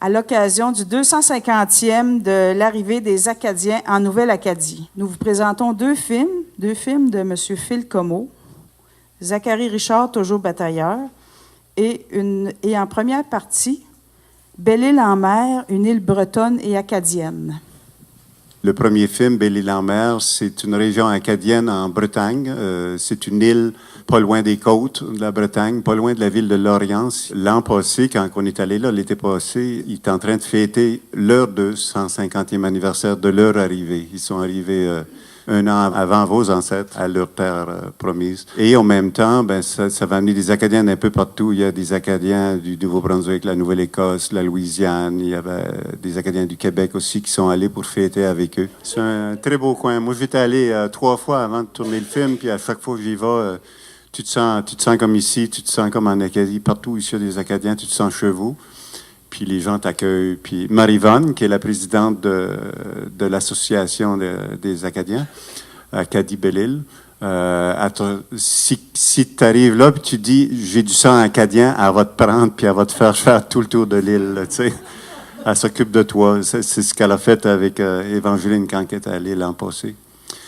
à l'occasion du 250e de l'arrivée des Acadiens en Nouvelle-Acadie. Nous vous présentons deux films de M. Phil Comeau, Zachary Richard, toujours batailleur, et en première partie, Belle-Île-en-Mer, une île bretonne et acadienne. Le premier film, Belle-Île-en-Mer, c'est une région acadienne en Bretagne. C'est une île pas loin des côtes de la Bretagne, pas loin de la ville de Lorient. L'an passé, quand on est allé là, l'été passé, ils étaient en train de fêter leur 250e anniversaire de leur arrivée. Ils sont arrivés un an avant vos ancêtres à leur terre promise. Et en même temps, ça va amener des Acadiens d'un peu partout. Il y a des Acadiens du Nouveau-Brunswick, la Nouvelle-Écosse, la Louisiane. Il y avait des Acadiens du Québec aussi qui sont allés pour fêter avec eux. C'est un très beau coin. Moi, j'étais allé 3 fois avant de tourner le film, puis à chaque fois que j'y vais, tu te sens comme ici, tu te sens comme en Acadie. Partout ici, il y a des Acadiens, tu te sens chez vous. Puis les gens t'accueillent. Puis Marie-Vonne, qui est la présidente de l'association des Acadiens, Acadie Belle-Île, si tu arrives là puis tu dis « j'ai du sang acadien », elle va te prendre puis elle va te faire tout le tour de l'île, tu sais. Elle s'occupe de toi. C'est ce qu'elle a fait avec Évangeline quand elle est allée l'an passé.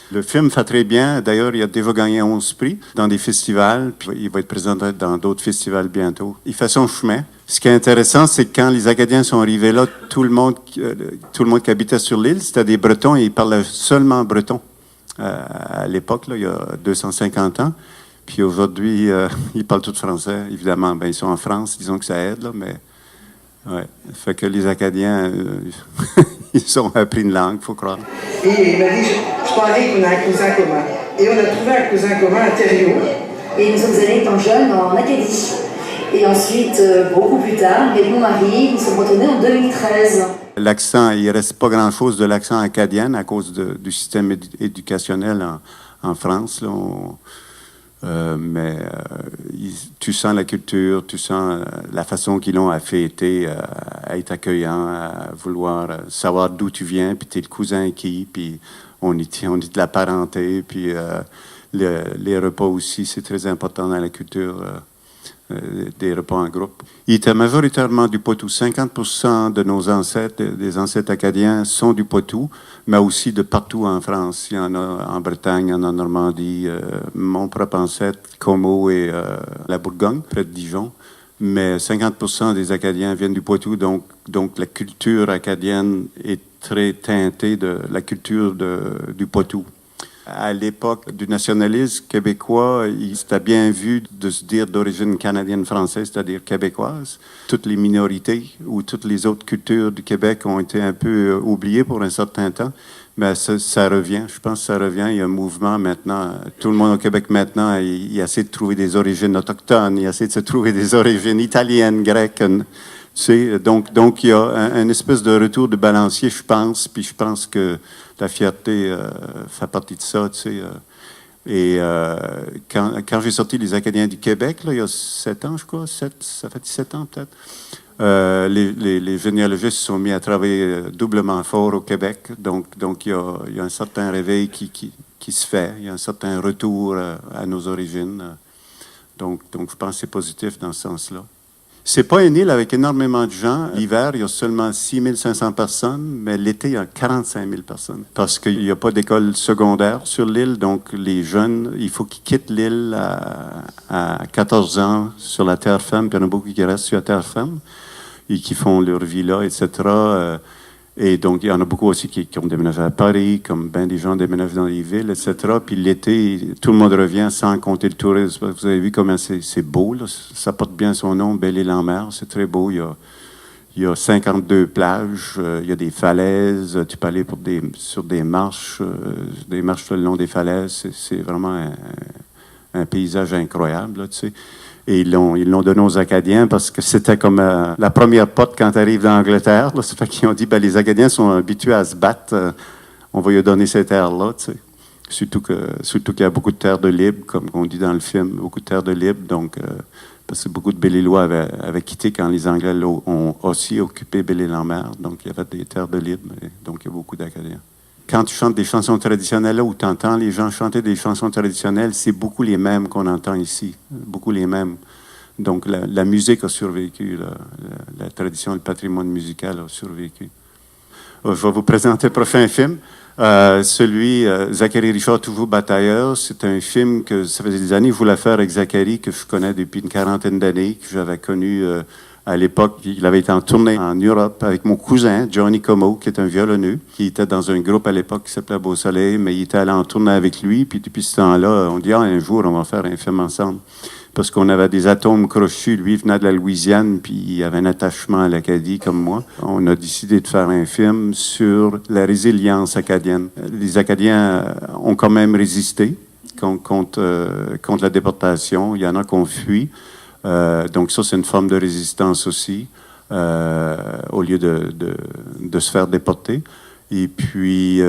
Le film fait très bien. D'ailleurs, il a déjà gagné 11 prix dans des festivals. Puis il va être présenté dans d'autres festivals bientôt. Il fait son chemin. Ce qui est intéressant, c'est que quand les Acadiens sont arrivés là, tout le monde qui habitait sur l'île, c'était des Bretons et ils parlaient seulement breton. À l'époque, là, il y a 250 ans. Puis aujourd'hui, ils parlent tout français. Évidemment, ils sont en France. Disons que ça aide, là, mais... Ouais. Fait que les Acadiens, ils ont appris une langue, il faut croire. Et il m'a dit, je parie qu'on a un cousin commun. Et on a trouvé un cousin commun à Thériault. Et nous sommes allés étant jeunes en Acadie. Et ensuite, beaucoup plus tard, avec mon mari, nous sommes retournés en 2013. L'accent, il ne reste pas grand-chose de l'accent acadien à cause du système éducationnel en France. Là, tu sens la culture, tu sens la façon qu'ils ont à fêter, à être accueillant, à vouloir savoir d'où tu viens, puis t'es le cousin qui, puis on dit de la parenté, puis les repas aussi, c'est très important dans la culture des repas en groupe. Il était majoritairement du Poitou. 50% de nos ancêtres, des ancêtres acadiens, sont du Poitou, mais aussi de partout en France. Il y en a en Bretagne, il y en a en Normandie, mon propre ancêtre, Comeau et la Bourgogne, près de Dijon. Mais 50% des Acadiens viennent du Poitou, donc la culture acadienne est très teintée de la culture du Poitou. À l'époque du nationalisme québécois, c'était bien vu de se dire d'origine canadienne-française, c'est-à-dire québécoise. Toutes les minorités ou toutes les autres cultures du Québec ont été un peu oubliées pour un certain temps, mais ça revient. Je pense que ça revient. Il y a un mouvement maintenant. Tout le monde au Québec maintenant, il essaie de trouver des origines autochtones, il essaie de se trouver des origines italiennes, grecques. Tu sais, donc il y a un espèce de retour de balancier, je pense, puis je pense que la fierté fait partie de ça, tu sais. Quand j'ai sorti Les Acadiens du Québec, là, il y a 7 ans, je crois, ça fait 17 ans peut-être, les généalogistes se sont mis à travailler doublement fort au Québec, donc il y a un certain réveil qui se fait, il y a un certain retour à nos origines, donc je pense que c'est positif dans ce sens-là. C'est pas une île avec énormément de gens. L'hiver, il y a seulement 6 500 personnes, mais l'été, il y a 45 000 personnes. Parce qu'il n'y a pas d'école secondaire sur l'île, donc les jeunes, il faut qu'ils quittent l'île à 14 ans sur la terre ferme, puis il y en a beaucoup qui restent sur la terre ferme et qui font leur vie là, etc. Et donc, il y en a beaucoup aussi qui ont déménagé à Paris, comme bien des gens déménagent dans les villes, etc. Puis l'été, tout le monde revient sans compter le tourisme. Vous avez vu comment c'est beau, là. Ça porte bien son nom, Belle-Île-en-Mer. C'est très beau. Il y a 52 plages, il y a des falaises. Tu peux aller sur des marches le long des falaises. C'est vraiment un paysage incroyable, là, tu sais. Et ils l'ont donné aux Acadiens parce que c'était comme la première porte quand tu arrives d'Angleterre. Ça fait qu'ils ont dit, les Acadiens sont habitués à se battre. On va lui donner cette terre-là, tu sais. Surtout qu'il y a beaucoup de terres de libre, comme on dit dans le film, beaucoup de terres de libre. Donc, parce que beaucoup de Belle-Îlois avaient quitté quand les Anglais ont aussi occupé Belle-Île-en-Mer. Donc, il y avait des terres de libre. Donc, il y a beaucoup d'Acadiens. Quand tu chantes des chansons traditionnelles, là où tu entends les gens chanter des chansons traditionnelles, c'est beaucoup les mêmes qu'on entend ici. Beaucoup les mêmes. Donc, la musique a survécu, la tradition, le patrimoine musical a survécu. Je vais vous présenter le prochain film. Zacharie Richard, Toujours batailleur, c'est un film que ça faisait des années que je voulais faire avec Zacharie, que je connais depuis une quarantaine d'années, que j'avais connu à l'époque. Il avait été en tournée en Europe avec mon cousin, Johnny Como, qui est un violonneux, qui était dans un groupe à l'époque qui s'appelait Beau Soleil, mais il était allé en tournée avec lui, puis depuis ce temps-là, on dit, un jour, on va faire un film ensemble. Parce qu'on avait des atomes crochus. Lui, il venait de la Louisiane, puis il avait un attachement à l'Acadie, comme moi. On a décidé de faire un film sur la résilience acadienne. Les Acadiens ont quand même résisté contre la déportation. Il y en a qui ont fui. Donc ça, c'est une forme de résistance aussi, au lieu de se faire déporter. Et puis,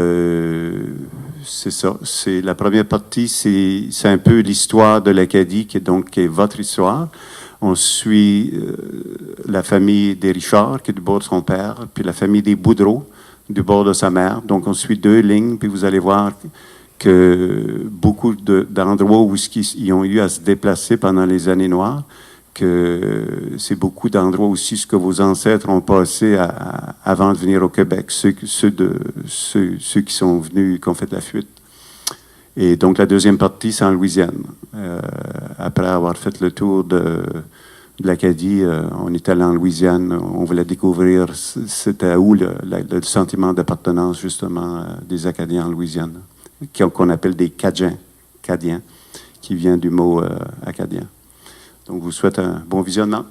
c'est ça. C'est la première partie, c'est un peu l'histoire de l'Acadie, qui est votre histoire. On suit la famille des Richard, qui est du bord de son père, puis la famille des Boudreau, du bord de sa mère. Donc, on suit 2 lignes, puis vous allez voir que beaucoup d'endroits où ils ont eu à se déplacer pendant les années noires, que c'est beaucoup d'endroits aussi ce que vos ancêtres ont passé avant de venir au Québec, ceux qui sont venus, qui ont fait la fuite. Et donc, la deuxième partie, c'est en Louisiane. Après avoir fait le tour de l'Acadie, on est allé en Louisiane, on voulait découvrir c'était où le sentiment d'appartenance, justement, des Acadiens en Louisiane, qu'on appelle des Cadiens, qui vient du mot acadien. Donc, je vous souhaite un bon visionnement.